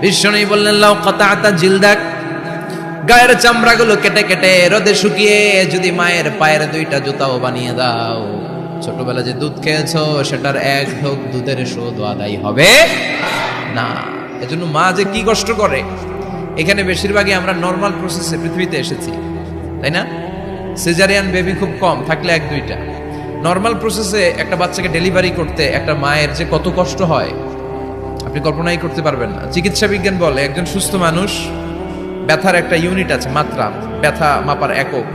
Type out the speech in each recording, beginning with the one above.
বিশ্বনবী বললেন লাউ কাতাআতা জিলদাক, গায়ের চামড়াগুলো কেটে কেটে রোদে শুকিয়ে যদি মায়ের পায়ের দুইটা জুতাও বানিয়ে দাও, ছোটবেলা যে দুধ খেয়েছো সেটার এক ঢোক দুধের শোধ আদায় হবে না। এজন্য মা যে কি কষ্ট করে। এখানে বেশিরভাগই আমরা নর্মাল প্রসেসে পৃথিবীতে এসেছি, তাই না? সিজারিয়ান বেবি খুব কম, থাকলে এক দুইটা। নর্মাল প্রসেসে একটা বাচ্চাকে ডেলিভারি করতে একটা মায়ের যে কত কষ্ট হয় আপনি কল্পনাই করতে পারবেন না। চিকিৎসা বিজ্ঞান বলে একজন সুস্থ মানুষ ব্যথার একটা ইউনিট আছে, মাত্রা, ব্যথা মাপার একক।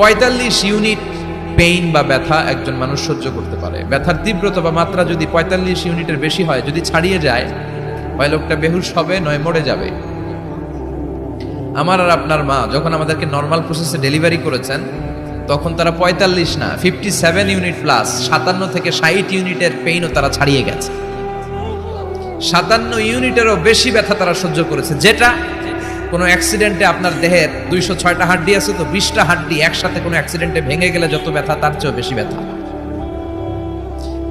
৪৫ ইউনিট পেইন বা ব্যথা একজন মানুষ সহ্য করতে পারে। ব্যথার তীব্রতা বা মাত্রা যদি ৪৫ ইউনিটের বেশি হয়, যদি ছাড়িয়ে যায়, হয় লোকটা বেহুশ হবে, নয় মরে যাবে। আমার আর আপনার মা যখন আমাদেরকে নর্মাল প্রসেসে ডেলিভারি করেছেন তখন তারা ৪৫ না 57 ইউনিট প্লাস ৫৭ থেকে ৬০ ইউনিটের পেইনও তারা ছাড়িয়ে গেছে। ৫৭ ইউনিটেরও বেশি ব্যথা তারা সহ্য করেছে, যেটা কোনো অ্যাক্সিডেন্টে আপনার দেহের ২০৬টা হাড্ডি আছে তো ২০টা হাড্ডি একসাথে কোনো অ্যাক্সিডেন্টে ভেঙে গেলে যত ব্যথা তার চেয়েও বেশি ব্যথা।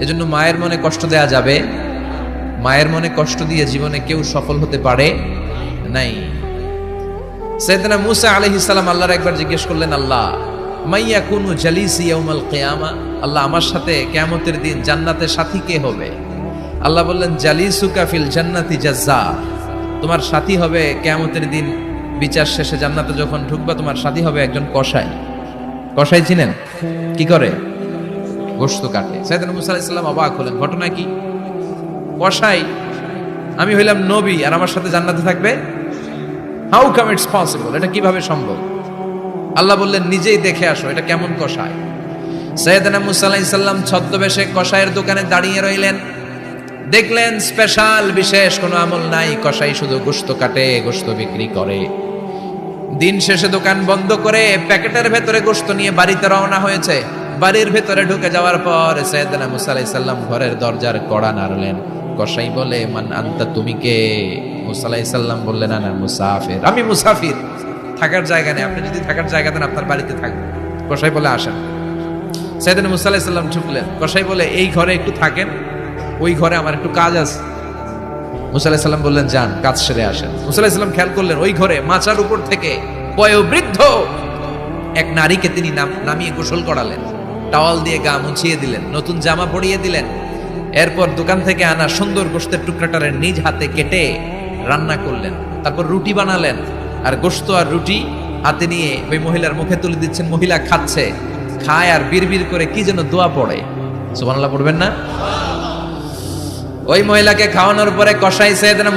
এজন্য মায়ের মনে কষ্ট দেয়া যাবে? মায়ের মনে কষ্ট দিয়ে জীবনে কেউ সফল হতে পারে নাই। সাইয়েদনা মুসা আলাইহিস সালাম আল্লাহর একবার জিজ্ঞেস করলেন, আল্লাহ মাইয়া কুনু জালিসি ইয়াউমাল কিয়ামা, আল্লাহ আমার সাথে কিয়ামতের দিন জান্নাতের সাথী কে হবে? আল্লাহ বললেন, জালিসুকা ফিল জান্নাতি জাজ্জা, তোমার সাথী হবে কিয়ামতের দিন বিচার শেষে জান্নাতে যখন ঢুকবা তোমার সাথী হবে একজন কসাই। কসাই চিনেন? কি করে? গোশত কাটে। সাইয়েদনা মুসা আলাইহিস সালাম অবাক হলেন, ঘটনা কি? কসাই? আমি হইলাম নবী আর আমার সাথে জান্নাতে থাকবে? হাউ কাম ইটস পসিবল, এটা কিভাবে সম্ভব? আল্লাহ বললেন, নিজেই দেখে আসো এটা কেমন কসাই। সাইয়েদনা মুসা আলাইহিস সালাম ছদ্মবেশে কসাইয়ের দোকানে দাঁড়িয়ে রইলেন। দেখলেন স্পেশাল বিশেষ কোনো আমল নাই, কসাই শুধু গোশত কাটে, গোশত বিক্রি করে। দিন শেষে দোকান বন্ধ করে প্যাকেটের ভেতরে গোশত নিয়ে বাড়িতে রওনা হয়েছে। বাড়ির ভেতরে ঢুকে যাওয়ার পর সাইয়েদনা মুসা আলাইহিস সালাম ঘরের দরজার কড়া নাড়লেন। কসাই বলে, মান আনতা, তুমি কে? মুসা আলাইহিস সালাম বললেন, আনা মুসাফির, আমি মুসাফির, থাকার জায়গা নেই, আপনি যদি থাকার জায়গা দেন আপনার বাড়িতে থাকবেন। কসাই বলে, আসেন। সাইয়েদনা মুসা আলাইহিস সালাম ঢুকলেন। কসাই বলে, এই ঘরে একটু থাকেন, ওই ঘরে আমার একটু কাজ আছে। মুসা আলাইহিস সালাম বললেন, যান, কাজ সেরে আসেন। মুসা আলাইহিস সালাম খেয়াল করলেন ওই ঘরে মাচার উপর থেকে বয়োবৃদ্ধ এক নারীকে তিনি নামিয়ে গোসল করালেন, টাওয়াল দিয়ে গা মুছিয়ে দিলেন, নতুন জামা পরিয়ে দিলেন। এরপর দোকান থেকে আনা সুন্দর গোশতের টুকরাটারে নিজ হাতে কেটে রান্না করলেন। তারপর রুটি বানালেন, আর গোশত আর রুটি হাতে নিয়ে ওই মহিলার মুখে তুলে দিচ্ছেন। মহিলা খাচ্ছে, খায় আর বিড়বিড় করে কি যেন দোয়া পড়ে। সুবহানাল্লাহ পড়বেন না? ওই মহিলাকে খাওয়ানোর পরে কসাই সাইয়েদনা